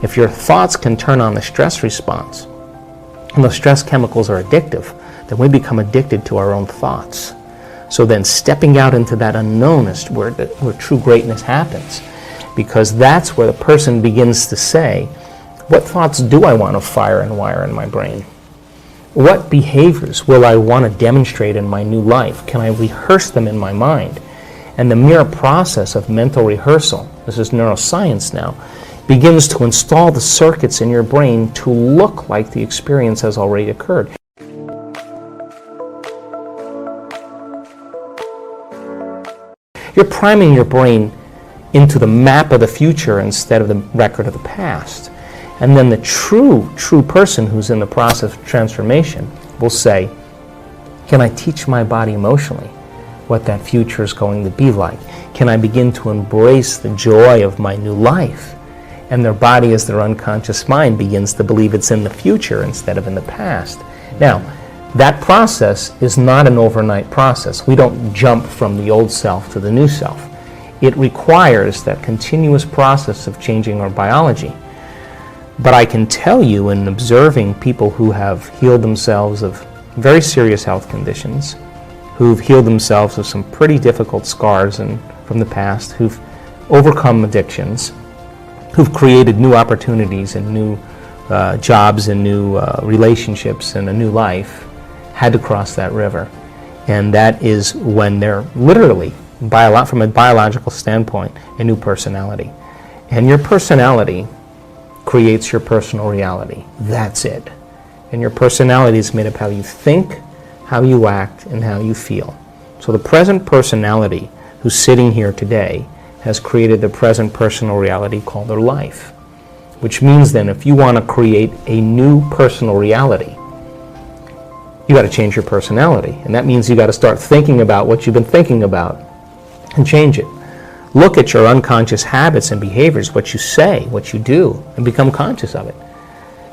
If your thoughts can turn on the stress response, and those stress chemicals are addictive, then we become addicted to our own thoughts. So then stepping out into that unknown is where true greatness happens, because that's where the person begins to say, what thoughts do I want to fire and wire in my brain? What behaviors will I want to demonstrate in my new life? Can I rehearse them in my mind? And the mere process of mental rehearsal, this is neuroscience now, begins to install the circuits in your brain to look like the experience has already occurred. You're priming your brain into the map of the future instead of the record of the past. And then the true person who's in the process of transformation will say, can I teach my body emotionally what that future is going to be like? Can I begin to embrace the joy of my new life? And their body, as their unconscious mind, begins to believe it's in the future instead of in the past. Now, that process is not an overnight process. We don't jump from the old self to the new self. It requires that continuous process of changing our biology. But I can tell you, in observing people who have healed themselves of very serious health conditions, who've healed themselves of some pretty difficult scars from the past, who've overcome addictions, who've created new opportunities and new jobs and new relationships and a new life, had to cross that river. And that is when they're literally, from a biological standpoint, a new personality. And your personality creates your personal reality. That's it. And your personality is made of how you think, how you act, and how you feel. So the present personality who's sitting here today has created the present personal reality called their life. Which means then, if you want to create a new personal reality, you got to change your personality. And that means you got to start thinking about what you've been thinking about and change it. Look at your unconscious habits and behaviors, what you say, what you do, and become conscious of it.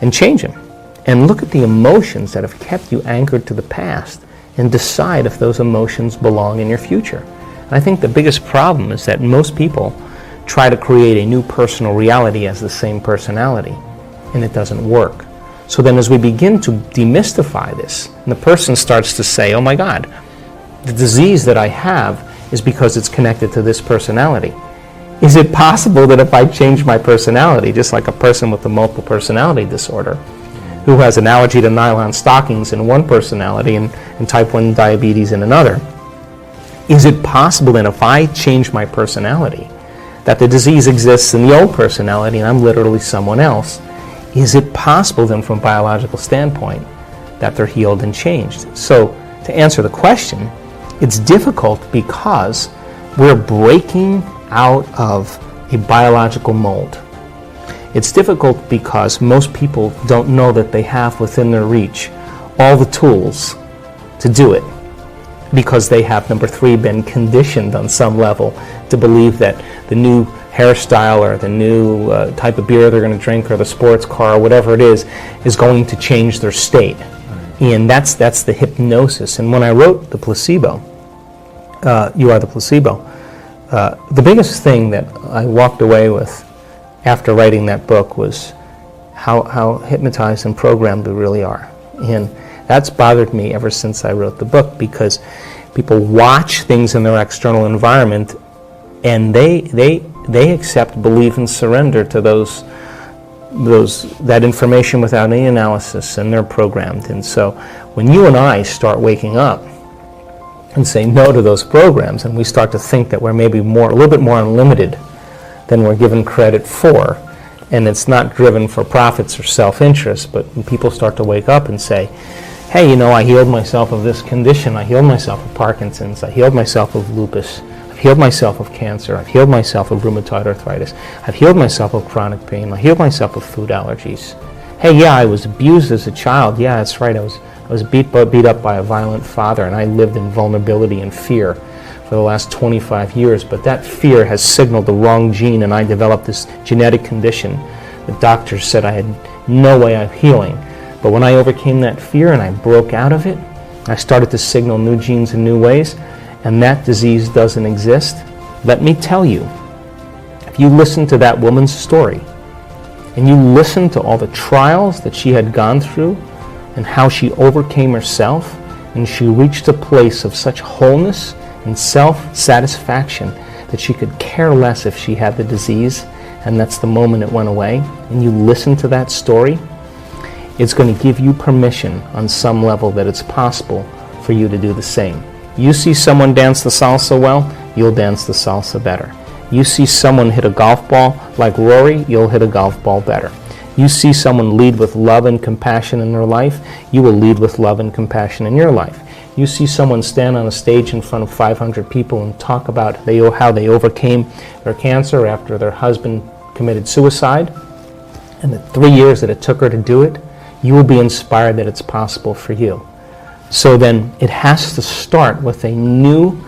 And change them. And look at the emotions that have kept you anchored to the past and decide if those emotions belong in your future. And I think the biggest problem is that most people try to create a new personal reality as the same personality, and it doesn't work. So then as we begin to demystify this, and the person starts to say, oh my God, the disease that I have is because it's connected to this personality. Is it possible that if I change my personality, just like a person with a multiple personality disorder, who has an allergy to nylon stockings in one personality and type 1 diabetes in another, is it possible then if I change my personality, that the disease exists in the old personality and I'm literally someone else? Is it possible then from a biological standpoint that they're healed and changed? So to answer the question, it's difficult because we're breaking out of a biological mold. It's difficult because most people don't know that they have within their reach all the tools to do it, because they have, number 3, been conditioned on some level to believe that the new hairstyle or the new type of beer they're going to drink or the sports car or whatever it is going to change their state. And that's the hypnosis. And when I wrote The Placebo, You Are the Placebo, the biggest thing that I walked away with after writing that book was how hypnotized and programmed we really are. And that's bothered me ever since I wrote the book, because people watch things in their external environment and they accept, believe, and surrender to that information without any analysis, and they're programmed. And so when you and I start waking up and say no to those programs, and we start to think that we're maybe a little bit more unlimited than we're given credit for, and it's not driven for profits or self-interest, but when people start to wake up and say, hey, I healed myself of this condition, I healed myself of Parkinson's, I healed myself of lupus, I've healed myself of cancer, I've healed myself of rheumatoid arthritis, I've healed myself of chronic pain, I healed myself of food allergies. Hey, yeah, I was abused as a child, yeah, that's right, I was beat up by a violent father, and I lived in vulnerability and fear for the last 25 years, but that fear has signaled the wrong gene, and I developed this genetic condition. The doctors said I had no way of healing. But when I overcame that fear and I broke out of it, I started to signal new genes in new ways, and that disease doesn't exist. Let me tell you, if you listen to that woman's story, and you listened to all the trials that she had gone through and how she overcame herself, and she reached a place of such wholeness and self-satisfaction that she could care less if she had the disease, and that's the moment it went away, and you listen to that story, it's going to give you permission on some level that it's possible for you to do the same. You see someone dance the salsa well, you'll dance the salsa better. You see someone hit a golf ball like Rory, you'll hit a golf ball better. You see someone lead with love and compassion in their life, you will lead with love and compassion in your life. You see someone stand on a stage in front of 500 people and talk about how they overcame their cancer after their husband committed suicide, and the 3 years that it took her to do it, you will be inspired that it's possible for you. So then it has to start with a new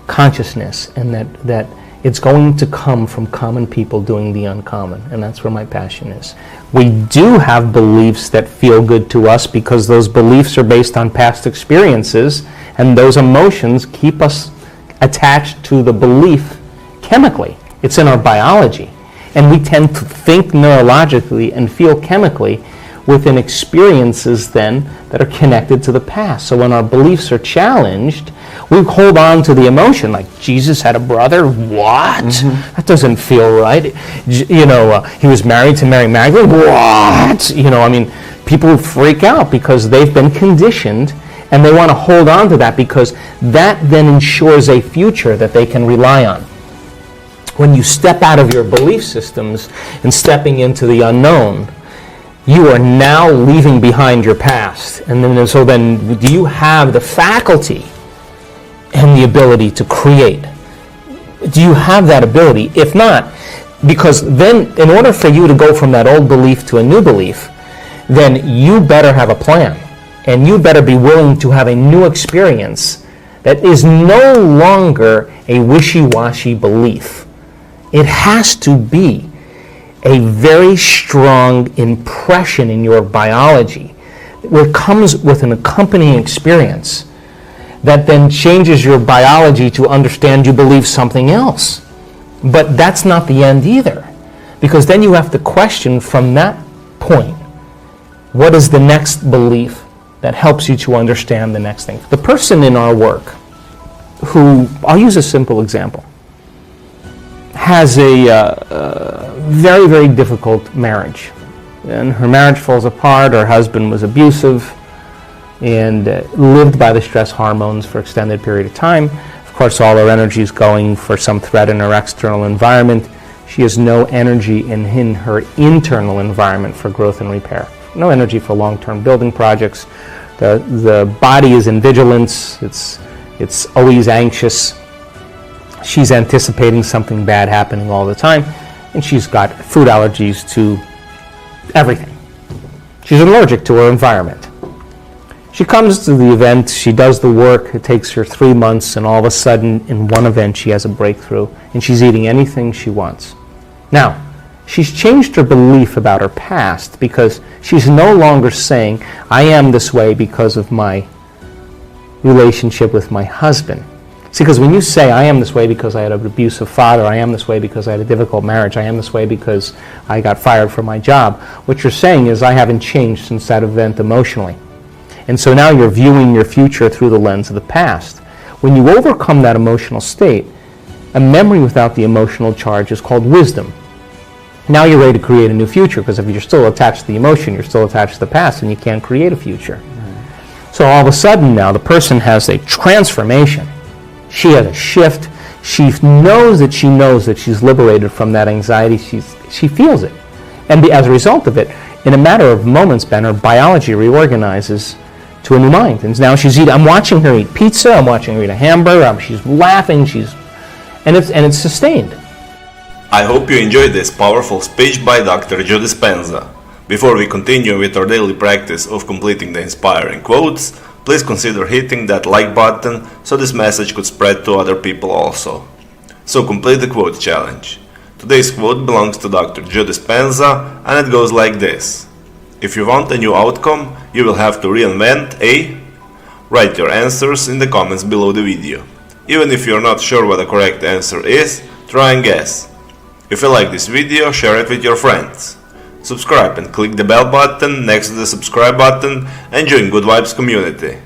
consciousness, and that it's going to come from common people doing the uncommon, and that's where my passion is. We do have beliefs that feel good to us because those beliefs are based on past experiences, and those emotions keep us attached to the belief chemically. It's in our biology, and we tend to think neurologically and feel chemically within experiences then that are connected to the past. So when our beliefs are challenged, we hold on to the emotion, like Jesus had a brother. What? Mm-hmm. That doesn't feel right. He was married to Mary Magdalene. What? People freak out because they've been conditioned, and they want to hold on to that because that then ensures a future that they can rely on. When you step out of your belief systems and stepping into the unknown, you are now leaving behind your past. And then do you have the faculty and the ability to create? Do you have that ability? If not, because then in order for you to go from that old belief to a new belief, then you better have a plan, and you better be willing to have a new experience that is no longer a wishy-washy belief. It has to be a very strong impression in your biology that comes with an accompanying experience that then changes your biology to understand you believe something else. But that's not the end either, because then you have to question from that point, what is the next belief that helps you to understand the next thing? The person in our work who, I'll use a simple example, has a very, very difficult marriage. And her marriage falls apart, her husband was abusive, and lived by the stress hormones for an extended period of time. Of course, all her energy is going for some threat in her external environment. She has no energy in her internal environment for growth and repair. No energy for long-term building projects. The body is in vigilance. It's always anxious. She's anticipating something bad happening all the time, and she's got food allergies to everything. She's allergic to her environment. She comes to the event, she does the work, it takes her 3 months, and all of a sudden, in one event, she has a breakthrough, and she's eating anything she wants. Now, she's changed her belief about her past because she's no longer saying, I am this way because of my relationship with my husband. See, because when you say, I am this way because I had an abusive father, I am this way because I had a difficult marriage, I am this way because I got fired from my job, what you're saying is, I haven't changed since that event emotionally. And so now you're viewing your future through the lens of the past. When you overcome that emotional state, a memory without the emotional charge is called wisdom. Now you're ready to create a new future, because if you're still attached to the emotion, you're still attached to the past, and you can't create a future. So all of a sudden now, the person has a transformation. She has a shift. She knows that she's liberated from that anxiety. She feels it. And as a result of it, in a matter of moments, Ben, her biology reorganizes to a new mind. And now she's eating, I'm watching her eat pizza, I'm watching her eat a hamburger, she's laughing, and it's sustained. I hope you enjoyed this powerful speech by Dr. Joe Dispenza. Before we continue with our daily practice of completing the inspiring quotes, please consider hitting that like button so this message could spread to other people also. So complete the quote challenge. Today's quote belongs to Dr. Joe Dispenza, and it goes like this. If you want a new outcome, you will have to reinvent a... Write your answers in the comments below the video. Even if you're not sure what the correct answer is, try and guess. If you like this video, share it with your friends. subscribe and click the bell button next to the subscribe button and join Good Vibes community.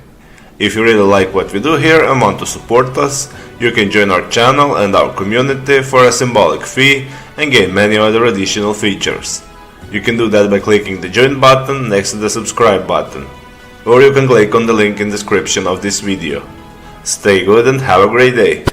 If you really like what we do here and want to support us, you can join our channel and our community for a symbolic fee and gain many other additional features. You can do that by clicking the join button next to the subscribe button, or you can click on the link in the description of this video. Stay good and have a great day.